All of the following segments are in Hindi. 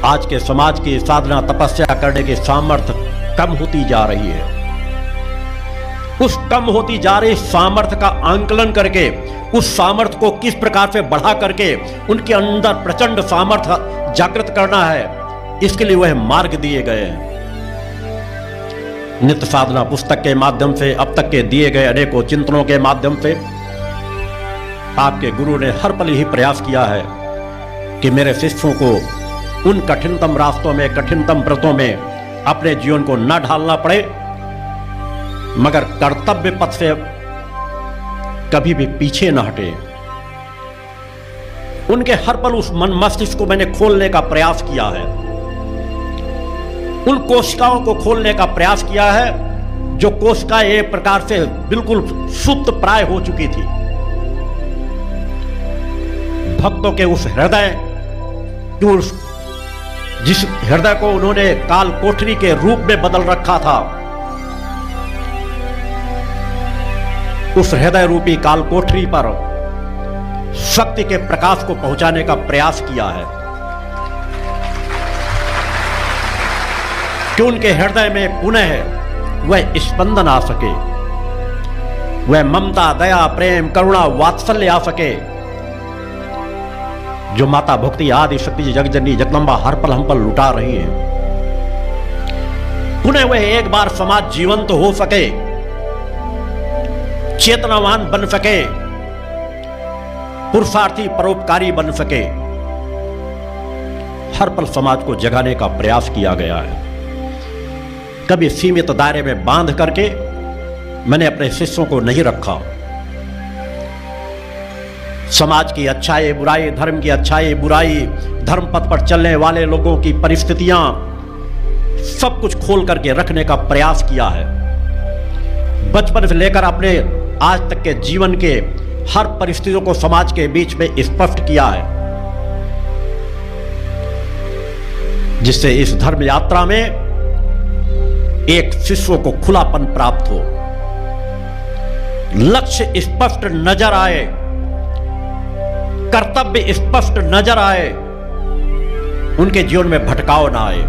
आज के समाज की साधना तपस्या करने की सामर्थ्य कम होती जा रही है। उस कम होती जा रही सामर्थ्य का आंकलन करके उस सामर्थ्य को किस प्रकार से बढ़ा करके उनके अंदर प्रचंड सामर्थ्य जागृत करना है, इसके लिए वह मार्ग दिए गए हैं। नित्य साधना पुस्तक के माध्यम से, अब तक के दिए गए अनेकों चिंतनों के माध्यम से आपके गुरु ने हर पल ही प्रयास किया है कि मेरे शिष्यों को उन कठिनतम रास्तों में, कठिनतम व्रतों में अपने जीवन को न ढालना पड़े, मगर कर्तव्य पथ से कभी भी पीछे न हटे। उनके हर पल उस मन मस्तिष्क को मैंने खोलने का प्रयास किया है, उन कोशिकाओं को खोलने का प्रयास किया है जो कोशिकाएं एक प्रकार से बिल्कुल सुप्त प्राय हो चुकी थी। भक्तों के उस हृदय, जिस हृदय को उन्होंने काल कोठरी के रूप में बदल रखा था, उस हृदय रूपी काल कोठरी पर शक्ति के प्रकाश को पहुंचाने का प्रयास किया है कि उनके हृदय में पुनः वह स्पंदन आ सके, वह ममता, दया, प्रेम, करुणा, वात्सल्य आ सके जो माता भक्ति आदि शक्ति जगजननी जगदम्बा हर पल हम पर लुटा रही है। पुनः वह एक बार समाज जीवंत हो सके, चेतनावान बन सके, पुरुषार्थी परोपकारी बन सके। हर पल समाज को जगाने का प्रयास किया गया है। कभी सीमित दायरे में बांध करके मैंने अपने शिष्यों को नहीं रखा। समाज की अच्छाई बुराई, धर्म की अच्छाई बुराई, धर्म पथ पर चलने वाले लोगों की परिस्थितियां, सब कुछ खोल करके रखने का प्रयास किया है। बचपन से लेकर अपने आज तक के जीवन के हर परिस्थितियों को समाज के बीच में स्पष्ट किया है, जिससे इस धर्म यात्रा में एक शिष्यों को खुलापन प्राप्त हो, लक्ष्य स्पष्ट नजर आए, कर्तव्य स्पष्ट नजर आए, उनके जीवन में भटकाव ना आए।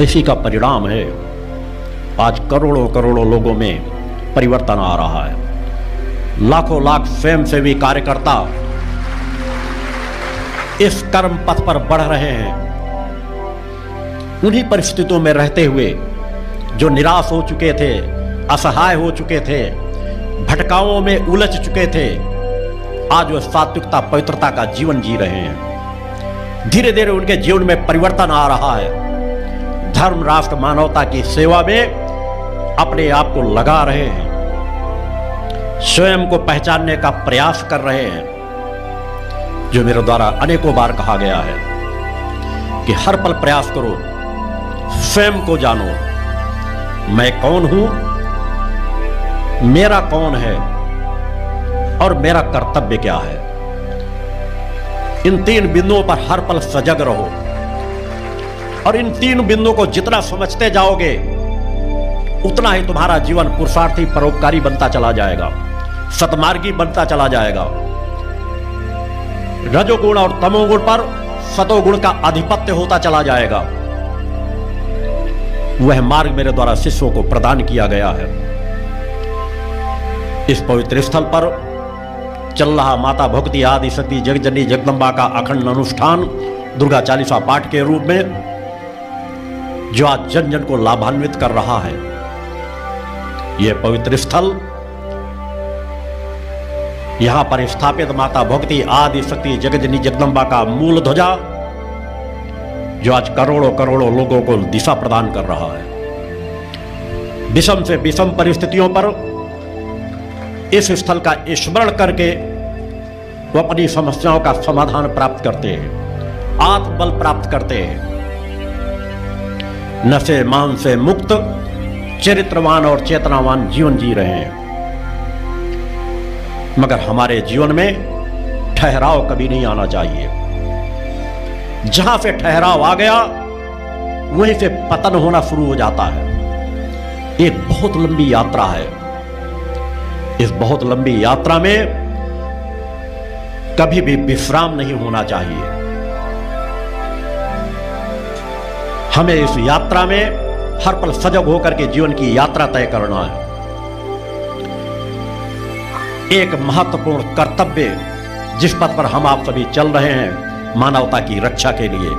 इसी का परिणाम है आज करोड़ों करोड़ों लोगों में परिवर्तन आ रहा है। लाखों लाख स्वयंसेवी कार्यकर्ता इस कर्म पथ पर बढ़ रहे हैं। उन्हीं परिस्थितियों में रहते हुए जो निराश हो चुके थे, असहाय हो चुके थे, भटकावों में उलझ चुके थे, आज वह सात्विकता पवित्रता का जीवन जी रहे हैं। धीरे धीरे उनके जीवन में परिवर्तन आ रहा है। धर्म, राष्ट्र, मानवता की सेवा में अपने आप को लगा रहे हैं, स्वयं को पहचानने का प्रयास कर रहे हैं। जो मेरे द्वारा अनेकों बार कहा गया है कि हर पल प्रयास करो, स्वयं को जानो, मैं कौन हूं, मेरा कौन है और मेरा कर्तव्य क्या है। इन तीन बिंदुओं पर हर पल सजग रहो और इन तीन बिंदुओं को जितना समझते जाओगे उतना ही तुम्हारा जीवन पुरुषार्थी परोपकारी बनता चला जाएगा, सतमार्गी बनता चला जाएगा। रजोगुण और तमोगुण पर सतोगुण का आधिपत्य होता चला जाएगा। वह मार्ग मेरे द्वारा शिष्यों को प्रदान किया गया है। इस पवित्र स्थल पर चल रहा माता भक्ति आदि शक्ति जगजननी जगदम्बा का अखंड अनुष्ठान दुर्गा चालीसा पाठ के रूप में जो आज जन जन को लाभान्वित कर रहा है। यह पवित्र स्थल, यहां पर स्थापित माता भक्ति आदि शक्ति जगजननी जगदम्बा का मूल ध्वजा जो आज करोड़ों करोड़ों लोगों को दिशा प्रदान कर रहा है। विषम से विषम परिस्थितियों पर इस स्थल का स्मरण करके वो अपनी समस्याओं का समाधान प्राप्त करते हैं, आत्मबल प्राप्त करते हैं। नशे मान से मुक्त चरित्रवान और चेतनावान जीवन जी रहे हैं। मगर हमारे जीवन में ठहराव कभी नहीं आना चाहिए। जहां से ठहराव आ गया वहीं से पतन होना शुरू हो जाता है। एक बहुत लंबी यात्रा है। इस बहुत लंबी यात्रा में कभी भी विश्राम नहीं होना चाहिए। हमें इस यात्रा में हर पल सजग होकर के जीवन की यात्रा तय करना है। एक महत्वपूर्ण कर्तव्य जिस पथ पर हम आप सभी चल रहे हैं, मानवता की रक्षा के लिए,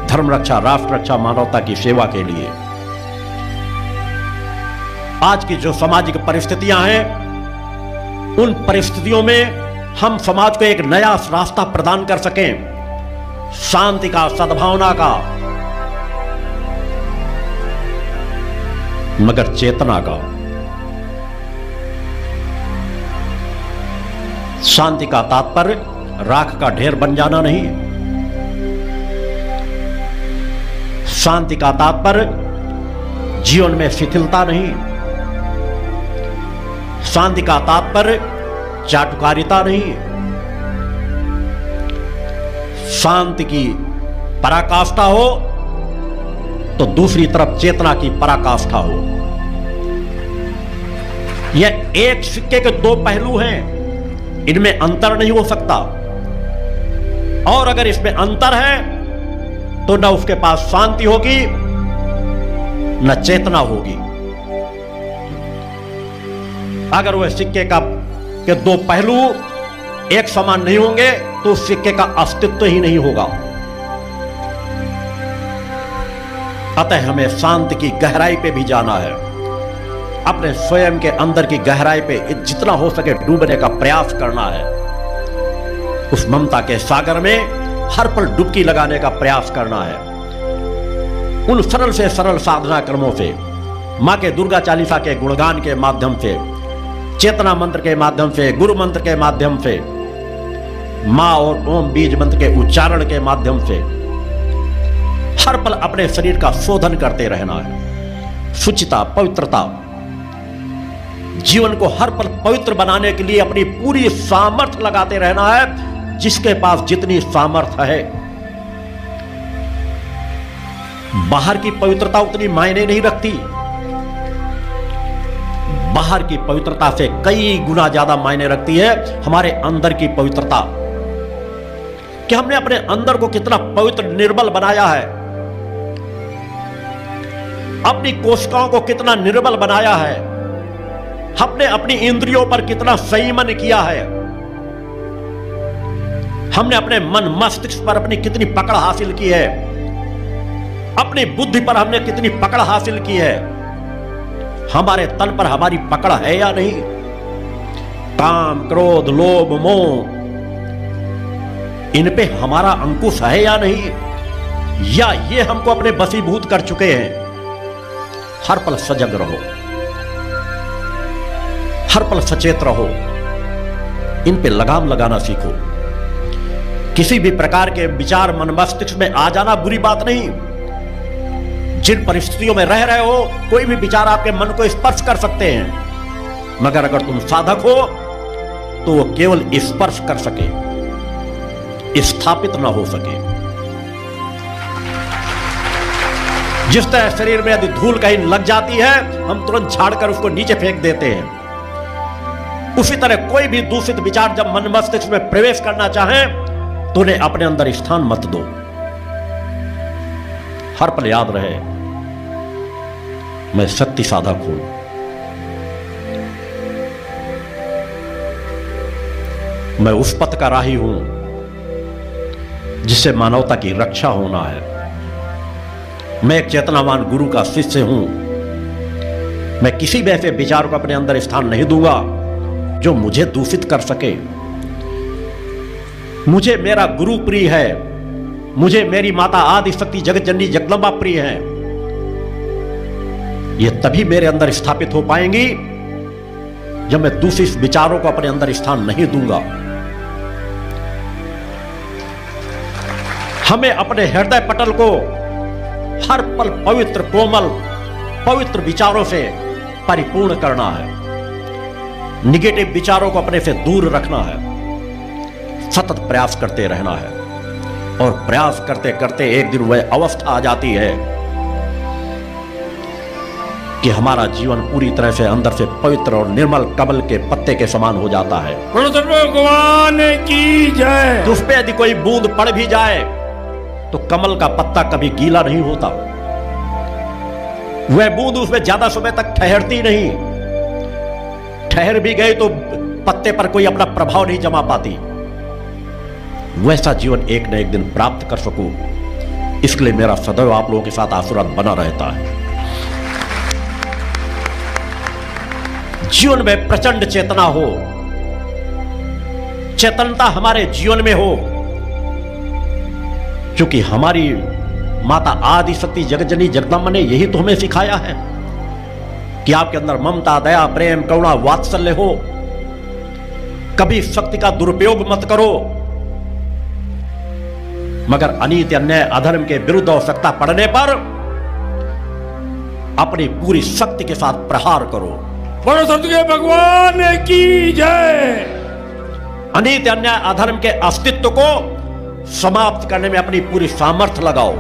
धर्म रक्षा, राष्ट्र रक्षा, मानवता की सेवा के लिए। आज की जो सामाजिक परिस्थितियां हैं, उन परिस्थितियों में हम समाज को एक नया रास्ता प्रदान कर सकें, शांति का, सद्भावना का, मगर चेतना का। शांति का तात्पर्य राख का ढेर बन जाना नहीं। शांति का तात्पर्य जीवन में शिथिलता नहीं। शांति का तात्पर्य चाटुकारिता नहीं। शांति की पराकाष्ठा हो तो दूसरी तरफ चेतना की पराकाष्ठा हो। यह एक सिक्के के दो पहलू हैं, इनमें अंतर नहीं हो सकता। और अगर इसमें अंतर है तो न उसके पास शांति होगी न चेतना होगी। अगर वह सिक्के के दो पहलू एक समान नहीं होंगे तो उस सिक्के का अस्तित्व ही नहीं होगा। अतः हमें शांति की गहराई पे भी जाना है। अपने स्वयं के अंदर की गहराई पे जितना हो सके डूबने का प्रयास करना है। उस ममता के सागर में हर पल डुबकी लगाने का प्रयास करना है। उन सरल से सरल साधना कर्मों से, मां के दुर्गा चालीसा के गुणगान के माध्यम से, चेतना मंत्र के माध्यम से, गुरु मंत्र के माध्यम से, मां और ओम बीज मंत्र के उच्चारण के माध्यम से हर पल अपने शरीर का शोधन करते रहना है। शुचिता, पवित्रता, जीवन को हर पल पवित्र बनाने के लिए अपनी पूरी सामर्थ्य लगाते रहना है। जिसके पास जितनी सामर्थ्य है, बाहर की पवित्रता उतनी मायने नहीं रखती। बाहर की पवित्रता से कई गुना ज्यादा मायने रखती है हमारे अंदर की पवित्रता, कि हमने अपने अंदर को कितना पवित्र, निर्मल बनाया है, अपनी कोशिकाओं को कितना निर्मल बनाया है, हमने अपनी इंद्रियों पर कितना संयमन किया है, हमने अपने मन मस्तिष्क पर अपनी कितनी पकड़ हासिल की है, अपनी बुद्धि पर हमने कितनी पकड़ हासिल की है, हमारे तन पर हमारी पकड़ है या नहीं, काम, क्रोध, लोभ, मोह, इन पे हमारा अंकुश है या नहीं, या ये हमको अपने वशीभूत कर चुके हैं। हर पल सजग रहो, हर पल सचेत रहो, इन पे लगाम लगाना सीखो। किसी भी प्रकार के विचार मन मस्तिष्क में आ जाना बुरी बात नहीं। जिन परिस्थितियों में रह रहे हो, कोई भी विचार आपके मन को स्पर्श कर सकते हैं, मगर अगर तुम साधक हो तो वो केवल स्पर्श कर सके, स्थापित ना हो सके। जिस तरह शरीर में यदि धूल कहीं लग जाती है, हम तुरंत झाड़कर उसको नीचे फेंक देते हैं, उसी तरह कोई भी दूषित विचार जब मन मस्तिष्क में प्रवेश करना चाहे तो उन्हें अपने अंदर स्थान मत दो। हर पल याद रहे, मैं सत्य साधक हूं, मैं उस पथ का राही हूं जिससे मानवता की रक्षा होना है। मैं एक चेतनावान गुरु का शिष्य हूं। मैं किसी भी ऐसे विचार को अपने अंदर स्थान नहीं दूंगा जो मुझे दूषित कर सके। मुझे मेरा गुरु प्रिय है, मुझे मेरी माता आदि शक्ति जगत जननी जगदम्बा प्रिय है। ये तभी मेरे अंदर स्थापित हो पाएंगी जब मैं दूषित विचारों को अपने अंदर स्थान नहीं दूंगा। हमें अपने हृदय पटल को हर पल पवित्र, कोमल, पवित्र विचारों से परिपूर्ण करना है। निगेटिव विचारों को अपने से दूर रखना है। सतत प्रयास करते रहना है, और प्रयास करते करते एक दिन वह अवस्था आ जाती है कि हमारा जीवन पूरी तरह से अंदर से पवित्र और निर्मल कमल के पत्ते के समान हो जाता है। भगवान की जय। तो उस पे यदि कोई बूंद पड़ भी जाए तो कमल का पत्ता कभी गीला नहीं होता। वह बूंद उसमें ज्यादा समय तक ठहरती नहीं, ठहर भी गए तो पत्ते पर कोई अपना प्रभाव नहीं जमा पाती। वैसा जीवन एक न एक दिन प्राप्त कर सकूं, इसलिए मेरा सदैव आप लोगों के साथ आशीर्वाद बना रहता है। जीवन में प्रचंड चेतना हो, चेतनता हमारे जीवन में हो, क्योंकि हमारी माता आदि शक्ति जगतजननी जगदम्बा ने यही तो हमें सिखाया है कि आपके अंदर ममता, दया, प्रेम, करुणा, वात्सल्य हो। कभी शक्ति का दुरुपयोग मत करो, मगर अनीति, अन्याय, अधर्म के विरुद्ध आवश्यकता पड़ने पर अपनी पूरी शक्ति के साथ प्रहार करो। बोलो सतगुरु भगवान की जय। अनीति, अन्याय, अधर्म के अस्तित्व को समाप्त करने में अपनी पूरी सामर्थ्य लगाओ।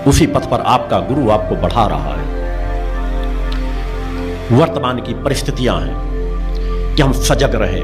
उसी पथ पर आपका गुरु आपको बढ़ा रहा है। वर्तमान की परिस्थितियां हैं कि हम सजग रहें,